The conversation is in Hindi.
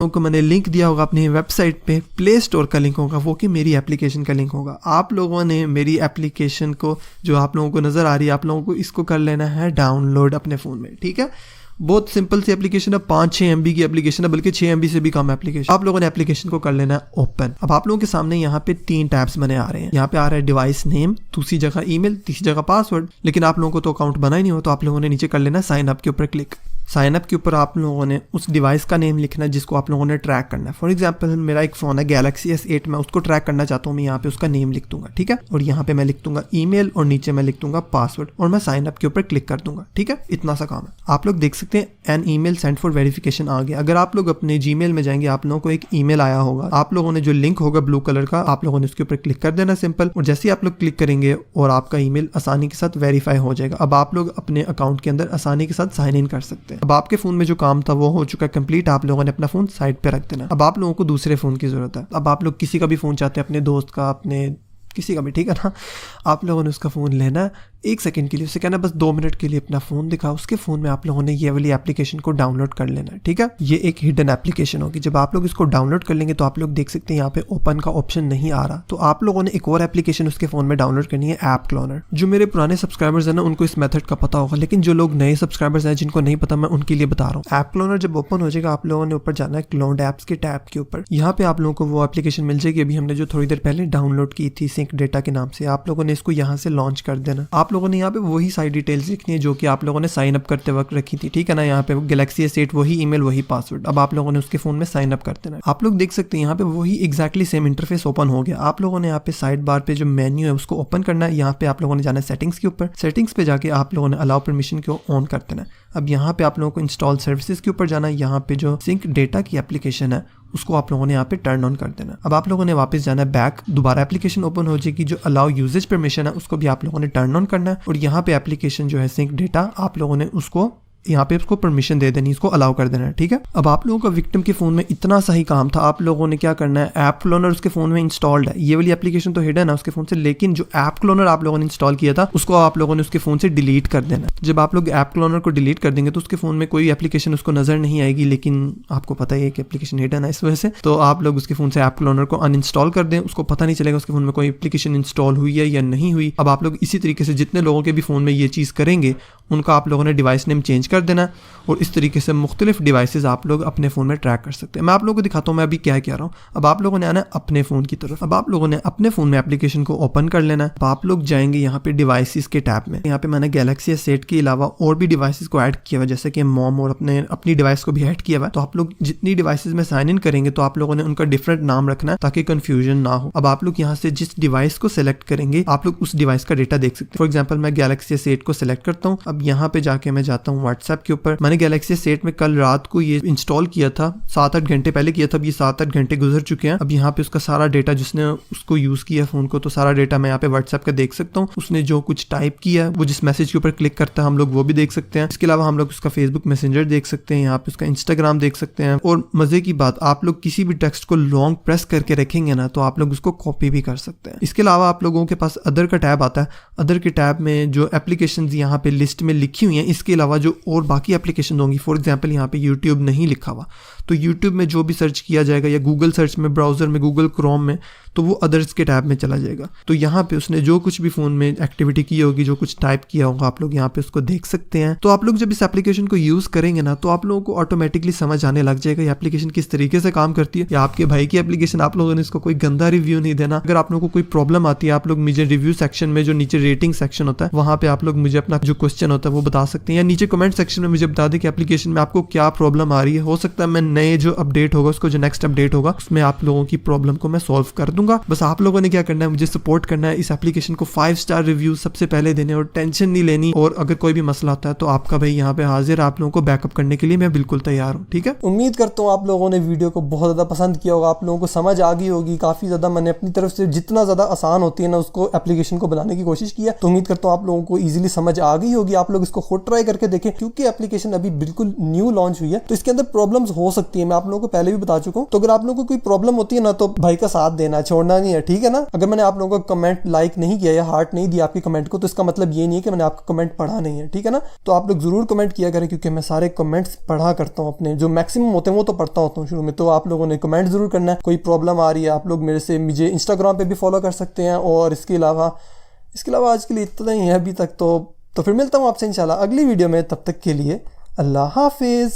को मैंने लिंक दिया होगा अपनी वेबसाइट पे, प्ले स्टोर का लिंक होगा वो कि मेरी एप्लीकेशन का लिंक होगा। आप लोगों ने मेरी एप्लीकेशन को जो आप लोगों को नज़र आ रही है, आप लोगों को इसको कर लेना है डाउनलोड अपने फ़ोन में, ठीक है। बहुत सिंपल सी एप्लीकेशन है, 5-6 MB की एप्लीकेशन है, बल्कि 6 MB से भी कम एप्लीकेशन। आप लोगों ने एप्लीकेशन को कर लेना है ओपन। अब आप लोगों के सामने यहाँ पे 3 टैब्स बने आ रहे हैं। यहाँ पे आ रहा है डिवाइस नेम, दूसरी जगह ईमेल, तीसरी जगह पासवर्ड। लेकिन आप लोगों को तो अकाउंट बना ही नहीं हो, तो आप लोगों ने नीचे कर लेना है साइन अप के ऊपर क्लिक। साइन अप के ऊपर आप लोगों ने उस डिवाइस का नेम लिखना है जिसको आप लोगों ने ट्रैक करना है। फॉर एग्जांपल मेरा एक फ़ोन है गैलेक्सी S8, मैं उसको ट्रैक करना चाहता हूँ, मैं यहाँ पे उसका नेम लिख दूंगा, ठीक है। और यहाँ पे मैं लिख दूंगा ईमेल और नीचे मैं लिख दूंगा पासवर्ड और मैं साइन अप के ऊपर क्लिक कर दूंगा, ठीक है। इतना सा काम है। आप लोग देख सकते हैं an email send for verification आ गया। अगर आप लोग अपने जीमेल में जाएंगे, आप लोगों को एक ईमेल आया होगा, आप लोगों ने जो लिंक होगा ब्लू कलर का, आप लोगों ने उसके ऊपर क्लिक कर देना सिंपल। और जैसे ही आप लोग क्लिक करेंगे और आपका ईमेल आसानी के साथ वेरीफाई हो जाएगा। अब आप लोग अपने अकाउंट के अंदर आसानी के साथ साइन इन कर सकते हैं। अब आपके फोन में जो काम था वो हो चुका है कंप्लीट। आप लोगों ने अपना फोन साइड पे रख देना। अब आप लोगों को दूसरे फोन की जरूरत है। अब आप लोग किसी का भी फोन चाहते हैं, अपने दोस्त का, अपने किसी का भी, ठीक है ना। आप लोगों ने उसका फ़ोन लेना है 1 सेकंड के लिए, उसे कहना बस 2 मिनट के लिए अपना फ़ोन दिखा। उसके फ़ोन में आप लोगों ने ये वाली एप्लीकेशन को डाउनलोड कर लेना है, ठीक है। ये एक हिडन एप्लीकेशन होगी। जब आप लोग इसको डाउनलोड कर लेंगे तो आप लोग देख सकते हैं यहाँ पे ओपन का ऑप्शन नहीं आ रहा, तो आप लोगों ने एक और एप्लीकेशन उसके फ़ोन में डाउनलोड करनी है, ऐप क्लोनर। जो मेरे पुराने सब्सक्राइबर्स हैं ना, उनको इस मेथड का पता होगा, लेकिन जो लोग नए सब्सक्राइबर्स हैं जिनको नहीं पता, मैं उनके लिए बता रहा हूँ। ऐप क्लोनर जब ओपन हो जाएगा, आप लोगों ने ऊपर जाना है क्लोन्ड ऐप्स के टैब के ऊपर। यहाँ पे आप लोगों को वो एप्लीकेशन मिल जाएगी अभी हमने जो थोड़ी देर पहले डाउनलोड की थी सिंक डेटा के नाम से। आप लोगों ने इसको यहाँ से लॉन्च कर देना। आप लोगों ने यहाँ पे वही सारी डिटेल्स लिखनी है जो कि आप लोगों ने साइन अप करते वक्त रखी थी, ठीक है ना। यहाँ पे गैलेक्सी S8 वही ईमेल वही पासवर्ड। अब आप लोगों ने उसके फोन में साइन अप कर देना। आप लोग देख सकते हैं यहाँ पे वही एग्जैक्टली सेम इंटरफेस ओपन हो गया। आप लोगों ने यहाँ पे साइड बार पे जो मेन्यू है उसको ओपन करना है। यहाँ पे आप लोगों ने जाना है सेटिंग्स के ऊपर। सेटिंग्स पे जाके आप लोगों ने अलाउ परमिशन को ऑन कर देना। अब यहाँ पे आप लोगों को इंस्टॉल सर्विसेज के ऊपर जाना है। यहाँ पे जो सिंक डेटा की एप्लीकेशन है उसको आप लोगों ने यहाँ पे टर्न ऑन कर देना। अब आप लोगों ने वापस जाना है बैक, दोबारा एप्लीकेशन ओपन हो जाएगी। जो अलाउ यूजेज परमिशन है उसको भी आप लोगों ने टर्न ऑन करना है। और यहाँ पे एप्लीकेशन जो है सिंक डेटा, आप लोगों ने उसको यहाँ पे उसको परमिशन दे देनी, इसको अलाउ कर देना है, ठीक है। अब आप लोगों का विक्टिम के फोन में इतना सही काम था, आप लोगों ने क्या करना है, ऐप क्लोनर उसके फोन में इंस्टॉल्ड है। ये वाली एप्लीकेशन तो हिडन है उसके फोन से, लेकिन जो ऐप क्लोनर आप लोगों ने इंस्टॉल किया था उसको आप लोगों ने उसके फोन से डिलीट कर देना। जब आप लोग ऐप क्लोनर को डिलीट कर देंगे तो उसके फोन में कोई एप्लीकेशन उसको नजर नहीं आएगी, लेकिन आपको पता है कि एप्लीकेशन हिडन है, इस वजह से तो आप लोग उसके फोन से ऐप क्लोनर को अनइंस्टॉल कर दें। उसको पता नहीं चलेगा उसके फोन में कोई एप्लीकेशन इंस्टॉल हुई है या नहीं हुई। अब आप लोग इसी तरीके से जितने लोगों के भी फोन में ये चीज़ करेंगे उनका आप लोगों ने डिवाइस नेम चेंज कर देना और इस तरीके से मुख्तलिफ डिवाइसेस आप लोग अपने फ़ोन में ट्रैक कर सकते हैं। मैं आप लोगों को दिखाता हूँ मैं अभी क्या कह रहा हूँ। अब आप लोगों ने आना है अपने फ़ोन की तरफ। अब आप लोगों ने अपने फ़ोन में एप्लीकेशन को ओपन कर लेना है। अब आप लोग जाएंगे यहाँ पे डिवाइसेस के टैब में। यहाँ पे मैंने गैलेक्सी S8 के अलावा और भी डिवाइसेस को ऐड किया हुआ, जैसे कि मॉम और अपनी डिवाइस को भी ऐड किया हुआ है। तो आप लोग जितनी डिवाइसेस में साइन इन करेंगे तो आप लोगों ने उनका डिफरेंट नाम रखना है ताकि कंफ्यूजन ना हो। अब आप लोग यहाँ से जिस डिवाइस को सिलेक्ट करेंगे आप लोग उस डिवाइस का डेटा देख सकते हैं। फॉर एग्जाम्पल मैं गैलेक्सी S8 को सिलेक्ट करता हूँ। अब यहाँ पे जाके मैं जाता हूँ व्हाट्सएप के ऊपर। मैंने गैलेक्सी S8 में कल रात को ये इंस्टॉल किया था, 7-8 घंटे पहले किया था। अब ये 7-8 घंटे गुजर चुके हैं। अब यहाँ पे उसका सारा डेटा, जिसने उसको यूज किया फोन को, तो सारा डेटा मैं यहाँ पे व्हाट्सएप का देख सकता हूँ। उसने जो कुछ टाइप किया, वो जिस मैसेज के ऊपर क्लिक करता है हम लोग वो भी देख सकते हैं। इसके अलावा हम लोग उसका फेसबुक मैसेंजर देख सकते हैं, यहाँ पे उसका इंस्टाग्राम देख सकते हैं। और मजे की बात, आप लोग किसी भी टेक्स्ट को लॉन्ग प्रेस करके रखेंगे ना तो आप लोग उसको कॉपी भी कर सकते हैं। इसके अलावा आप लोगों के पास अदर का टैब आता है। अदर के टैब में जो एप्लीकेशन यहाँ पे लिस्ट में लिखी हुई हैं, इसके अलावा जो और बाकी एप्लीकेशन होंगी, फॉर एग्जांपल यहाँ पे यूट्यूब नहीं लिखा हुआ, तो यूट्यूब में जो भी सर्च किया जाएगा या गूगल सर्च में, ब्राउजर में, गूगल क्रोम में, तो वो अदर्स के टैब में चला जाएगा। तो यहाँ पे उसने जो कुछ भी फोन में एक्टिविटी की होगी, जो कुछ टाइप किया होगा, आप लोग यहाँ पे उसको देख सकते हैं। तो आप लोग जब इस एप्लीकेशन को यूज करेंगे ना तो आप लोगों को ऑटोमेटिकली समझ आने लग जाएगा ये एप्लीकेशन किस तरीके से काम करती है। या आपके भाई की एप्लीकेशन, आप लोगों ने इसको कोई गंदा रिव्यू नहीं देना। अगर आप लोगों को कोई प्रॉब्लम आती है, आप लोग मुझे रिव्यू सेक्शन में, जो नीचे रेटिंग सेक्शन होता है, वहां पे आप लोग मुझे अपना जो क्वेश्चन होता है वो बता सकते हैं, या नीचे कमेंट सेक्शन में मुझे बता दें कि एप्लीकेशन में आपको क्या प्रॉब्लम आ रही है। हो सकता है मैं नए जो अपडेट होगा, उसको जो नेक्स्ट अपडेट होगा, उसमें आप लोगों की प्रॉब्लम को मैं सॉल्व कर दूंगा। बस आप लोगों ने क्या करना है, मुझे सपोर्ट करना है, इस एप्लीकेशन को 5 स्टार रिव्यू सबसे पहले देने और टेंशन नहीं लेनी। और अगर कोई भी मसला आता है तो आपका भाई यहाँ पे हाजिर, आप लोगों को बैकअप करने के लिए मैं बिल्कुल तैयार हूँ, ठीक है। उम्मीद करता हूँ आप लोगों ने वीडियो को बहुत ज़्यादा पसंद किया होगा, आप लोगों को समझ आ गई होगी काफ़ी ज़्यादा। मैंने अपनी तरफ से जितना ज़्यादा आसान होती है ना उसको एप्लीकेशन को बनाने की कोशिश की है। तो उम्मीद करता हूँ आप लोगों को ईजिली समझ आ गई होगी। आप लोग इसको खुद ट्राई करके देखें, क्योंकि एप्लीकेशन अभी बिल्कुल न्यू लॉन्च हुई है तो इसके अंदर प्रॉब्लम्स हो सकती है, मैं आप लोगों को पहले भी बता चुका हूँ। तो अगर आप लोगों को कोई प्रॉब्लम होती है ना, तो भाई का साथ देना, छोड़ना नहीं है, ठीक है ना। अगर मैंने आप लोगों को कमेंट लाइक नहीं किया या हार्ट नहीं दिया आपके कमेंट को, तो इसका मतलब ये नहीं है कि मैंने आपका कमेंट पढ़ा नहीं है, ठीक है ना। तो आप लोग जरूर कमेंट किया करें, क्योंकि मैं सारे कमेंट्स पढ़ा करता हूँ, अपने जो मैक्सिमम होते हैं वो तो पढ़ता होता हूँ शुरू में। तो आप लोगों ने कमेंट जरूर करना है। कोई प्रॉब्लम आ रही है, आप लोग मुझे इंस्टाग्राम पे भी फॉलो कर सकते हैं। और इसके अलावा आज के लिए इतना ही है अभी तक। तो फिर मिलता हूँ आपसे इंशाल्लाह अगली वीडियो में। तब तक के लिए अल्लाह हाफिज़।